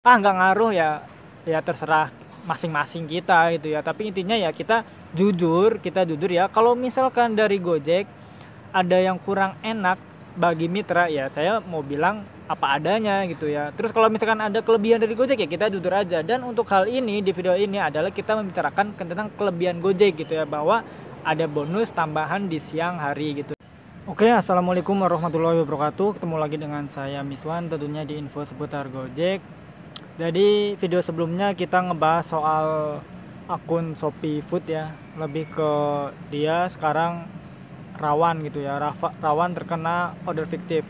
Nggak ngaruh ya, ya terserah masing-masing kita gitu ya. Tapi intinya ya kita jujur ya. Kalau misalkan dari Gojek ada yang kurang enak bagi mitra ya saya mau bilang apa adanya gitu ya. Terus kalau misalkan ada kelebihan dari Gojek ya kita jujur aja. Dan untuk hal ini di video ini adalah kita membicarakan tentang kelebihan Gojek gitu ya, bahwa ada bonus tambahan di siang hari gitu. Oke, assalamualaikum warahmatullahi wabarakatuh. Ketemu lagi dengan saya Miswan, tentunya di info seputar Gojek. Jadi video sebelumnya kita ngebahas soal akun Shopee Food ya, lebih ke dia sekarang rawan gitu ya, rawan terkena order fiktif.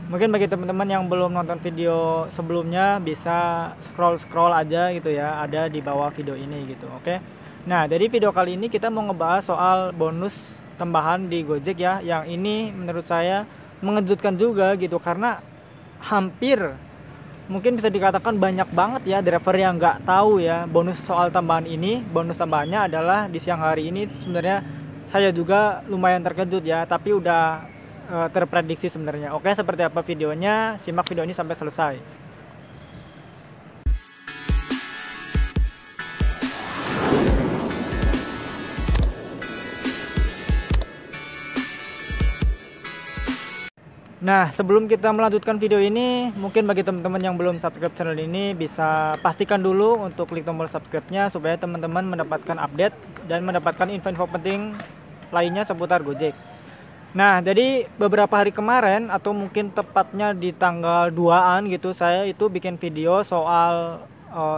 Mungkin bagi teman-teman yang belum nonton video sebelumnya bisa scroll aja gitu ya, ada di bawah video ini gitu. Oke. Nah, dari video kali ini kita mau ngebahas soal bonus tambahan di Gojek ya, yang ini menurut saya mengejutkan juga gitu, karena hampir mungkin bisa dikatakan banyak banget ya driver yang nggak tahu ya bonus soal tambahan ini. Bonus tambahannya adalah di siang hari ini. Sebenarnya saya juga lumayan terkejut ya, tapi udah terprediksi sebenarnya. Oke, seperti apa videonya? Simak video ini sampai selesai. Nah, sebelum kita melanjutkan video ini, mungkin bagi teman-teman yang belum subscribe channel ini, bisa pastikan dulu untuk klik tombol subscribe-nya supaya teman-teman mendapatkan update dan mendapatkan info-info penting lainnya seputar Gojek. Nah, jadi beberapa hari kemarin atau mungkin tepatnya di tanggal 2-an gitu, saya itu bikin video soal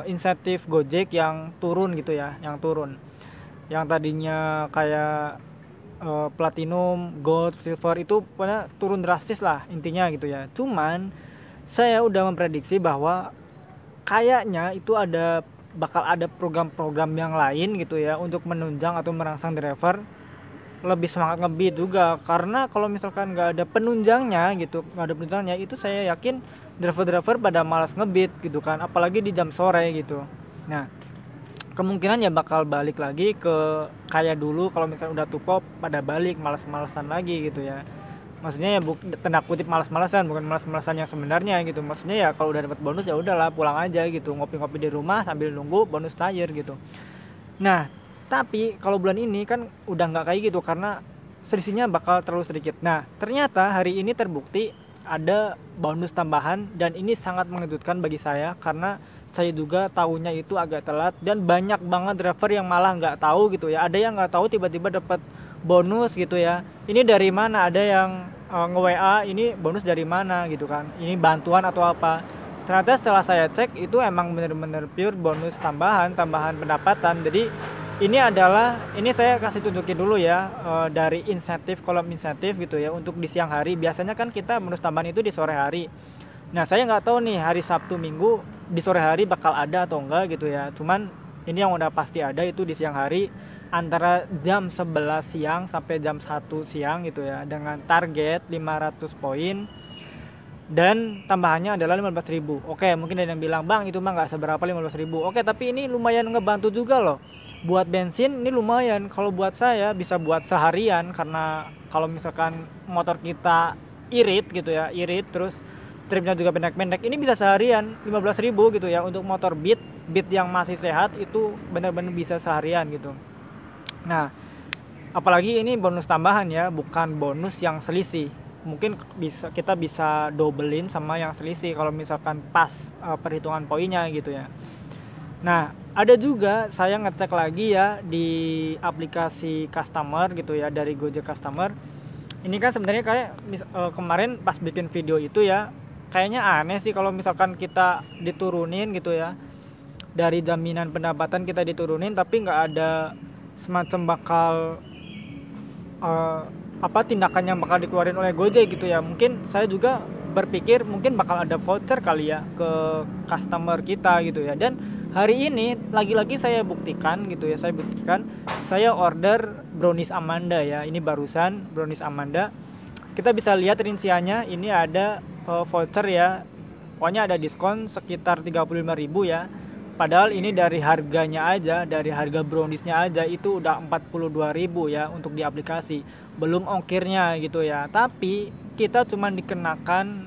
insentif Gojek yang turun gitu ya, yang turun. Yang tadinya kayak platinum, gold, silver itu pokoknya turun drastis lah intinya gitu ya. Cuman saya udah memprediksi bahwa kayaknya itu bakal ada program-program yang lain gitu ya untuk menunjang atau merangsang driver lebih semangat ngebeat juga. Karena kalau misalkan nggak ada penunjangnya gitu, nggak ada penunjangnya, itu saya yakin driver-driver pada malas ngebeat gitu kan, apalagi di jam sore gitu. Nah, kemungkinan ya bakal balik lagi ke kayak dulu, kalau misalnya udah tutup pada balik malas-malasan lagi gitu ya. Maksudnya ya tanda kutip malas-malasan, bukan malas-malasan yang sebenarnya gitu. Maksudnya ya kalau udah dapat bonus ya udahlah pulang aja gitu, ngopi-ngopi di rumah sambil nunggu bonus cair gitu. Nah, tapi kalau bulan ini kan udah nggak kayak gitu karena selisihnya bakal terlalu sedikit. Nah, ternyata hari ini terbukti ada bonus tambahan dan ini sangat mengejutkan bagi saya karena saya juga tahunya itu agak telat dan banyak banget driver yang malah nggak tahu gitu ya. Ada yang nggak tahu tiba-tiba dapat bonus gitu ya. Ini dari mana? Ada yang nge-WA ini bonus dari mana gitu kan. Ini bantuan atau apa? Ternyata setelah saya cek itu emang bener-bener pure bonus tambahan pendapatan. Jadi ini saya kasih tunjukin dulu ya, dari insentif, kolom insentif gitu ya untuk di siang hari. Biasanya kan kita bonus tambahan itu di sore hari. Nah, saya nggak tahu nih hari Sabtu Minggu di sore hari bakal ada atau enggak gitu ya. Cuman ini yang udah pasti ada itu di siang hari antara jam 11 siang sampai jam 1 siang gitu ya, dengan target 500 poin dan tambahannya adalah 15.000. Oke, mungkin ada yang bilang, "Bang, itu mah nggak seberapa 15.000." Oke, tapi ini lumayan ngebantu juga loh. Buat bensin ini lumayan. Kalau buat saya bisa buat seharian, karena kalau misalkan motor kita irit gitu ya, irit terus tripnya juga pendek-pendek, ini bisa seharian 15.000 gitu ya. Untuk motor beat yang masih sehat itu benar-benar bisa seharian gitu. Nah, apalagi ini bonus tambahan ya, bukan bonus yang selisih. Mungkin kita bisa dobelin sama yang selisih kalau misalkan pas perhitungan poinnya gitu ya. Nah, ada juga saya ngecek lagi ya di aplikasi customer gitu ya, dari Gojek Customer. Ini kan sebenarnya kayak kemarin pas bikin video itu ya, kayaknya aneh sih kalau misalkan kita diturunin gitu ya. Dari jaminan pendapatan kita diturunin tapi nggak ada semacam bakal tindakan yang bakal dikeluarin oleh Gojek gitu ya. Mungkin saya juga berpikir mungkin bakal ada voucher kali ya ke customer kita gitu ya. Dan hari ini lagi-lagi saya buktikan gitu ya, saya order brownies Amanda ya. Ini barusan brownies Amanda. Kita bisa lihat rinciannya, ini ada voucher ya. Pokoknya ada diskon sekitar 35.000 ya. Padahal ini dari harganya aja, dari harga browniesnya aja itu udah 42.000 ya untuk di aplikasi. Belum ongkirnya gitu ya. Tapi kita cuma dikenakan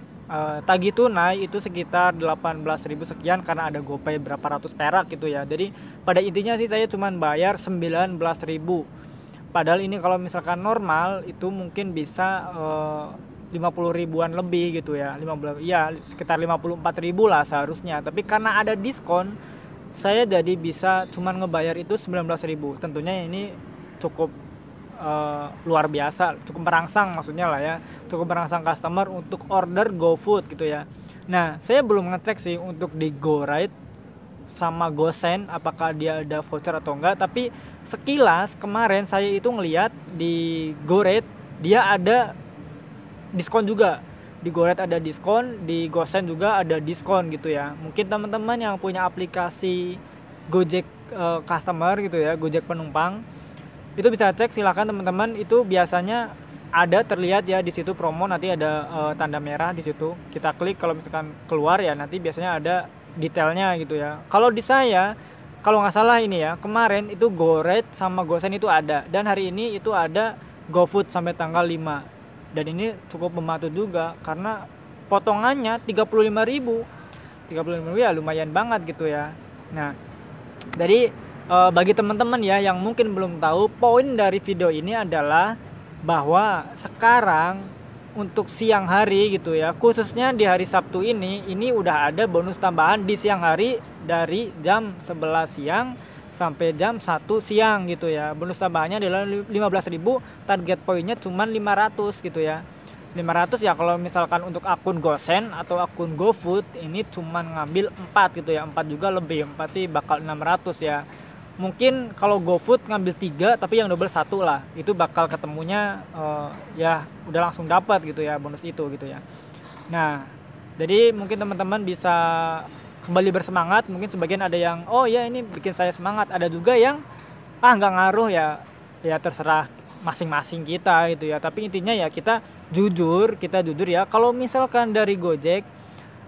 tagih tunai itu sekitar 18.000 sekian karena ada GoPay berapa ratus perak gitu ya. Jadi pada intinya sih saya cuman bayar 19.000. Padahal ini kalau misalkan normal itu mungkin bisa 50 ribuan lebih gitu ya. 15 ya sekitar 54.000 lah seharusnya. Tapi karena ada diskon saya jadi bisa cuman ngebayar itu 19.000. Tentunya ini cukup luar biasa, cukup merangsang maksudnya lah ya, cukup merangsang customer untuk order GoFood gitu ya. Nah saya belum ngecek sih untuk di GoRide sama GoSend apakah dia ada voucher atau enggak, tapi sekilas kemarin saya itu ngelihat di GoRide dia ada diskon juga. Di GoRide ada diskon, di GoSend juga ada diskon gitu ya. Mungkin teman-teman yang punya aplikasi Gojek customer gitu ya, Gojek penumpang, itu bisa cek, silakan teman-teman. Itu biasanya ada terlihat ya di situ promo, nanti ada tanda merah di situ. Kita klik, kalau misalkan keluar ya nanti biasanya ada detailnya gitu ya. Kalau di saya, kalau nggak salah ini ya, kemarin itu GoRide sama GoSend itu ada, dan hari ini itu ada GoFood sampai tanggal 5. Dan ini cukup membantu juga karena potongannya 35.000. 35.000 ya lumayan banget gitu ya. Nah, jadi bagi teman-teman ya yang mungkin belum tahu, poin dari video ini adalah bahwa sekarang untuk siang hari gitu ya, khususnya di hari Sabtu ini udah ada bonus tambahan di siang hari dari jam 11 siang sampai jam 1 siang gitu ya. Bonus tambahannya adalah 15.000, target poinnya cuma 500 gitu ya. 500 ya kalau misalkan untuk akun GoSend atau akun GoFood ini cuma ngambil 4 gitu ya. 4 juga lebih, 4 sih bakal 600 ya. Mungkin kalau GoFood ngambil 3 tapi yang double 1 lah, itu bakal ketemunya ya udah langsung dapat gitu ya bonus itu gitu ya. Nah jadi mungkin teman-teman bisa kembali bersemangat. Mungkin sebagian ada yang oh ya ini bikin saya semangat, ada juga yang nggak ngaruh ya, ya terserah masing-masing kita gitu ya. Tapi intinya ya kita jujur ya, kalau misalkan dari Gojek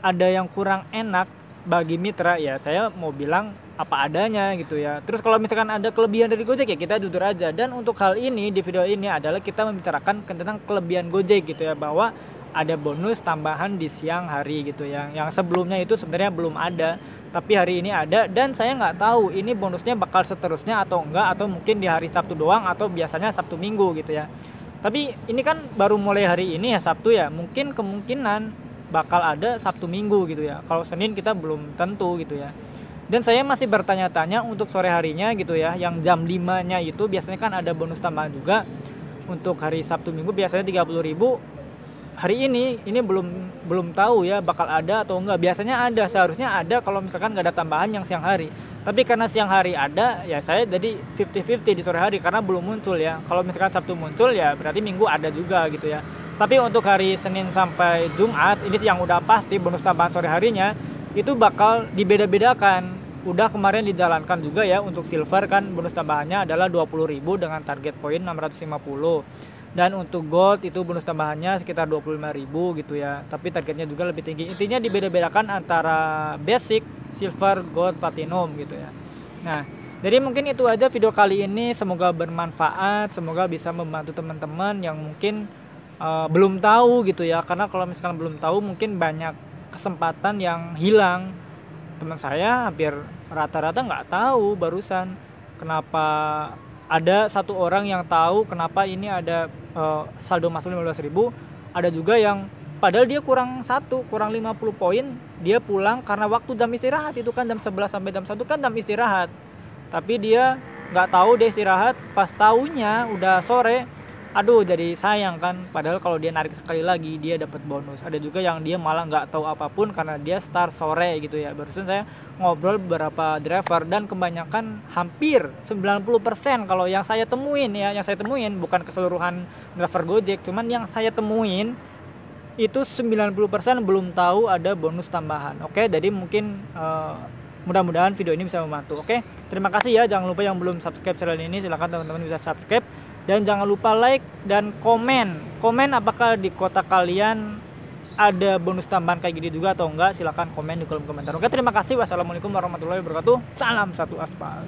ada yang kurang enak bagi mitra ya saya mau bilang apa adanya gitu ya. Terus kalau misalkan ada kelebihan dari Gojek ya kita jujur aja. Dan untuk hal ini di video ini adalah kita membicarakan tentang kelebihan Gojek gitu ya, bahwa ada bonus tambahan di siang hari gitu ya, yang sebelumnya itu sebenarnya belum ada tapi hari ini ada. Dan saya nggak tahu ini bonusnya bakal seterusnya atau enggak, atau mungkin di hari Sabtu doang atau biasanya Sabtu Minggu gitu ya. Tapi ini kan baru mulai hari ini ya Sabtu ya, mungkin kemungkinan bakal ada Sabtu Minggu gitu ya. Kalau Senin kita belum tentu gitu ya. Dan saya masih bertanya-tanya untuk sore harinya gitu ya, yang jam 5-nya itu biasanya kan ada bonus tambahan juga. Untuk hari Sabtu Minggu biasanya 30.000. Hari ini belum tahu ya bakal ada atau enggak. Biasanya ada, seharusnya ada kalau misalkan nggak ada tambahan yang siang hari. Tapi karena siang hari ada ya saya jadi 50-50 di sore hari karena belum muncul ya. Kalau misalkan Sabtu muncul ya berarti Minggu ada juga gitu ya. Tapi untuk hari Senin sampai Jumat ini yang udah pasti bonus tambahan sore harinya itu bakal dibeda-bedakan. Udah kemarin dijalankan juga ya. Untuk silver kan bonus tambahannya adalah 20.000 dengan target poin 650. Dan untuk gold itu bonus tambahannya sekitar 25.000 gitu ya. Tapi targetnya juga lebih tinggi. Intinya dibeda-bedakan antara basic, silver, gold, platinum gitu ya. Nah, jadi mungkin itu aja video kali ini. Semoga bermanfaat, semoga bisa membantu teman-teman yang mungkin belum tahu gitu ya. Karena kalau misalkan belum tahu mungkin banyak kesempatan yang hilang. Teman saya hampir rata-rata nggak tahu barusan kenapa ada satu orang yang tahu kenapa ini ada saldo masuk 15.000. Ada juga yang padahal dia kurang 50 poin, dia pulang karena waktu jam istirahat itu kan jam 11 sampai jam 1 kan jam istirahat. Tapi dia nggak tahu dia istirahat, pas taunya udah sore. Aduh jadi sayang kan, padahal kalau dia narik sekali lagi dia dapat bonus. Ada juga yang dia malah nggak tahu apapun karena dia start sore gitu ya. Barusan saya ngobrol beberapa driver dan kebanyakan hampir 90% kalau yang saya temuin ya, yang saya temuin bukan keseluruhan driver Gojek, cuman yang saya temuin itu 90% belum tahu ada bonus tambahan. Oke, jadi mungkin mudah-mudahan video ini bisa membantu. Oke, terima kasih ya. Jangan lupa yang belum subscribe channel ini silahkan teman-teman bisa subscribe. Dan jangan lupa like dan komen apakah di kota kalian ada bonus tambahan kayak gini juga atau enggak. Silahkan komen di kolom komentar. Oke, terima kasih. Wassalamualaikum warahmatullahi wabarakatuh. Salam satu aspal.